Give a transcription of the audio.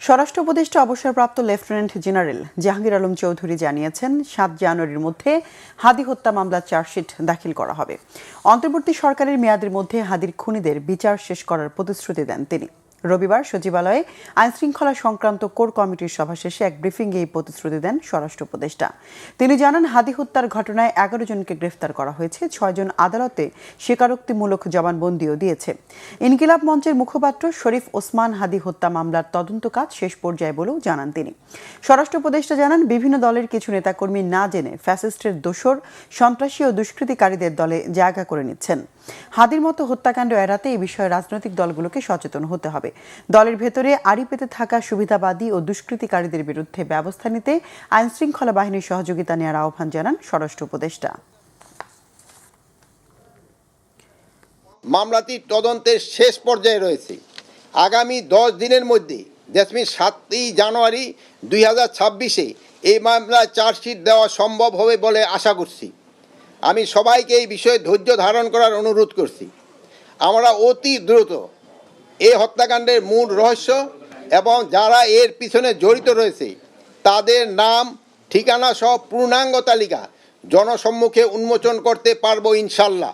স্বরাষ্ট্র উপদেষ্টা অবসরপ্রাপ্ত লেফটেন্যান্ট জেনারেল জাহাঙ্গীর আলম চৌধুরী জানিয়েছেন ৭ জানুয়ারির মধ্যে হাদি হত্যা মামলার চার্জশিট দাখিল করা হবে। অন্তর্বর্তী সরকারের মেয়াদের মধ্যে হাদির খুনিদের বিচার শেষ করার প্রতিশ্রুতি দেন তিনি। রবিবার সচিবালয়ে আইনশৃঙ্খলা সংক্রান্ত কোর কমিটির সভা শেষে এক ব্রিফিংয়ে এই প্রতিশ্রুতি দেন স্বরাষ্ট্র উপদেষ্টা। তিনি জানান, হাদি হত্যার ঘটনায় ১১ জনকে গ্রেফতার করা হয়েছে, ৬ জন আদালতে স্বীকারোক্তিমূলক জবানবন্দিও দিয়েছে। ইনকিলাব মঞ্চের মুখপাত্র শরীফ ওসমান হাদি হত্যা মামলার তদন্ত কাজ শেষ পর্যায়ে বলেও জানান তিনি। স্বরাষ্ট্র উপদেষ্টা জানান, বিভিন্ন দলের কিছু নেতাকর্মী না জেনে ফ্যাসিস্টের দোসর, সন্ত্রাসী ও দুষ্কৃতিকারীদের দলে জায়গা করে নিচ্ছেন। হাদির মতো হত্যাকাণ্ড এড়াতে এই বিষয়ে রাজনৈতিক দলগুলোকে সচেতন হতে হবে। দলের ভেতরে আড়ি পেতে থাকা সুবিধাবাদী ও দুষ্কৃতিকারীদের বিরুদ্ধে ব্যবস্থা নিতে আইনশৃঙ্খলা বাহিনীর সহযোগিতা নেওয়ার আহ্বান জানান স্বরাষ্ট্র উপদেষ্টা। মামলাটি তদন্তের শেষ পর্যায়ে রয়েছে। আগামী 10 দিনের মধ্যে 7ই জানুয়ারি 2026 এই মামলায় চার্জশিট দেওয়া সম্ভব হবে বলে আশা করছি। আমি সবাইকে এই বিষয়ে ধৈর্য ধারণ করার অনুরোধ করছি। আমরা অতি দ্রুত এই হত্যাকাণ্ডের মূল রহস্য এবং যারা এর পিছনে জড়িত রয়েছে তাদের নাম, ঠিকানা সহ পূর্ণাঙ্গ তালিকা জনসম্মুখে উন্মোচন করতে পারবো ইনশাল্লাহ।